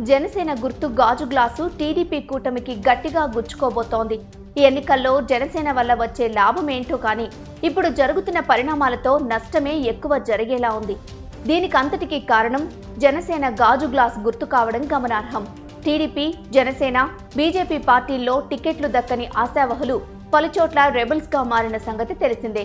జనసేన గుర్తు గాజు glass TDP కూటమికి గట్టిగా గుచ్చుకోబోతోంది. ఈ ఎన్నికల్లో జనసేన వల్ల వచ్చే లాభమేంటో కానీ ఇప్పుడు జరుగుతున్న పరిణామాలతో నష్టమే ఎక్కువ జరిగేలా ఉంది. దీనికంతటికీ కారణం జనసేన గాజు గ్లాస్ గుర్తు కావడం గమనార్హం. టీడీపీ, జనసేన, బీజేపీ పార్టీల్లో టికెట్లు దక్కని ఆశావహులు పలుచోట్ల రెబల్స్ గా మారిన సంగతి తెలిసిందే.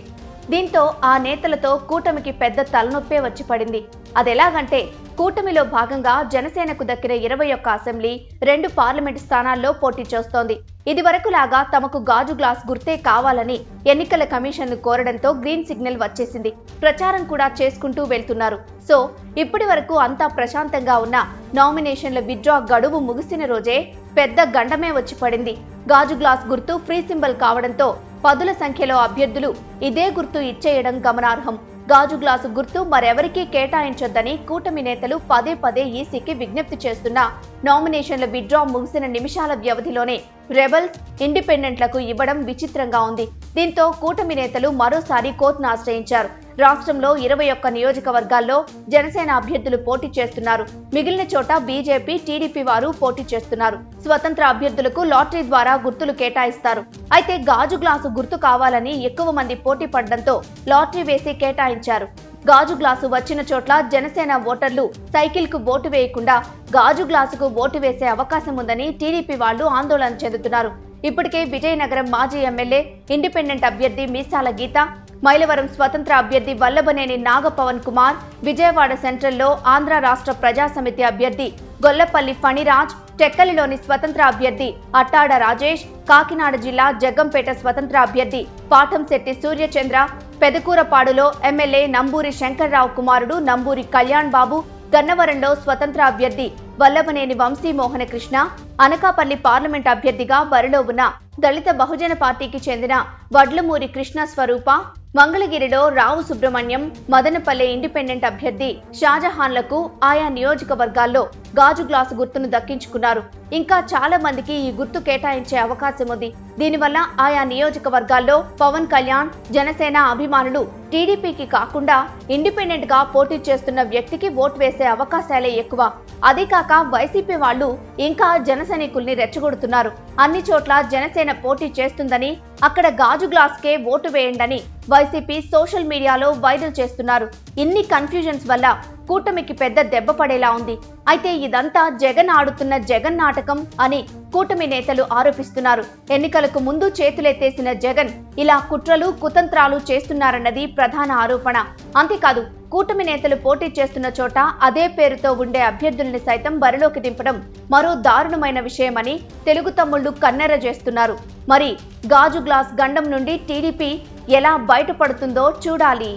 దీంతో ఆ నేతలతో కూటమికి పెద్ద తలనొప్పే వచ్చి పడింది. అదెలాగంటే కూటమిలో భాగంగా జనసేనకు దక్కిన 21 అసెంబ్లీ, 2 పార్లమెంటు స్థానాల్లో పోటీ చేస్తోంది. ఇదివరకులాగా తమకు గాజు గ్లాస్ గుర్తే కావాలని ఎన్నికల కమిషన్ ను కోరడంతో గ్రీన్ సిగ్నల్ వచ్చేసింది. ప్రచారం కూడా చేసుకుంటూ వెళ్తున్నారు. సో ఇప్పటి వరకు అంతా ప్రశాంతంగా ఉన్న నామినేషన్ల విత్డ్రా గడువు ముగిసిన రోజే పెద్ద గండమే వచ్చి పడింది. గాజు గ్లాస్ గుర్తు ఫ్రీ సింబల్ కావడంతో పదుల సంఖ్యలో అభ్యర్థులు ఇదే గుర్తు ఇచ్చేయడం గమనార్హం. గాజు గ్లాసు గుర్తు మరెవరికీ కేటాయించొద్దని కూటమి నేతలు పదే పదే ఈసీకి విజ్ఞప్తి చేస్తున్నా నామినేషన్ల విత్డ్రా ముగిసిన నిమిషాల వ్యవధిలోనే రెబల్స్, ఇండిపెండెంట్లకు ఇవ్వడం విచిత్రంగా ఉంది. దీంతో కూటమి నేతలు మరోసారి కోర్టును ఆశ్రయించారు. రాష్ట్రంలో 21 నియోజకవర్గాల్లో జనసేన అభ్యర్థులు పోటీ చేస్తున్నారు. మిగిలిన చోట బీజేపీ, టీడీపీ వారు పోటీ చేస్తున్నారు. స్వతంత్ర అభ్యర్థులకు లాటరీ ద్వారా గుర్తులు కేటాయిస్తారు. అయితే గాజు గ్లాసు గుర్తు కావాలని ఎక్కువ మంది పోటీ పడడంతో లాటరీ వేసి కేటాయించారు. గాజు గ్లాసు వచ్చిన చోట్ల జనసేన ఓటర్లు సైకిల్ కు ఓటు వేయకుండా గాజు గ్లాసుకు ఓటు వేసే అవకాశం ఉందని టీడీపీ వాళ్లు ఆందోళన చెందుతున్నారు. ఇప్పటికే విజయనగరం మాజీ ఎమ్మెల్యే, ఇండిపెండెంట్ అభ్యర్థి మీసాల గీత, మైలవరం స్వతంత్ర అభ్యర్థి వల్లభనేని నాగపవన్ కుమార్, విజయవాడ సెంట్రల్లో ఆంధ్ర రాష్ట్ర ప్రజాసమితి అభ్యర్థి గొల్లపల్లి ఫణిరాజ్, టెక్కలిలోని స్వతంత్ర అభ్యర్థి అట్టాడ రాజేష్, కాకినాడ జిల్లా జగ్గంపేట స్వతంత్ర అభ్యర్థి పాఠంశెట్టి సూర్యచంద్ర, పెదకూరపాడులో ఎమ్మెల్యే నంబూరి శంకర్రావు కుమారుడు నంబూరి కళ్యాణ్ బాబు, గన్నవరంలో స్వతంత్ర అభ్యర్థి వల్లభనేని వంశీమోహన కృష్ణ, అనకాపల్లి పార్లమెంట్ అభ్యర్థిగా బరిలో ఉన్న దళిత బహుజన పార్టీకి చెందిన వడ్లమూరి కృష్ణ స్వరూప, మంగళగిరిలో రావు సుబ్రహ్మణ్యం, మదనపల్లె ఇండిపెండెంట్ అభ్యర్థి షాజహాన్లకు ఆయా నియోజకవర్గాల్లో గాజు గ్లాసు గుర్తును దక్కించుకున్నారు. ఇంకా చాలా మందికి ఈ గుర్తు కేటాయించే అవకాశం ఉంది. దీనివల్ల ఆయా నియోజకవర్గాల్లో పవన్ కళ్యాణ్, జనసేన అభిమానులు టీడీపీకి కాకుండా ఇండిపెండెంట్ గా పోటీ చేస్తున్న వ్యక్తికి ఓటు వేసే అవకాశాలే ఎక్కువ. అదే కాక వైసీపీ వాళ్లు ఇంకా జనసైనికుల్ని రెచ్చగొడుతున్నారు. అన్ని చోట్ల జనసేన పోటీ చేస్తుందని, అక్కడ గాజు గ్లాస్కే ఓటు వేయండని వైసీపీ సోషల్ మీడియాలో వైరల్ చేస్తున్నారు. ఇన్ని కన్ఫ్యూజన్స్ వల్ల కూటమికి పెద్ద దెబ్బ పడేలా ఉంది. అయితే ఇదంతా జగన్ ఆడుతున్న జగన్ నాటకం అని కూటమి నేతలు ఆరోపిస్తున్నారు. ఎన్నికలకు ముందు చేతులెత్తేసిన జగన్ ఇలా కుట్రలు, కుతంత్రాలు చేస్తున్నారన్నది ప్రధాన ఆరోపణ. అంతేకాదు కూటమి నేతలు పోటీ చేస్తున్న చోట అదే పేరుతో ఉండే అభ్యర్థుల్ని సైతం బరిలోకి దింపడం మరో దారుణమైన విషయమని తెలుగు తమ్ముళ్లు కన్నెర్ర చేస్తున్నారు. మరి గాజు గ్లాస్ గండం నుండి టీడీపీ ఎలా బయటపడుతుందో చూడాలి.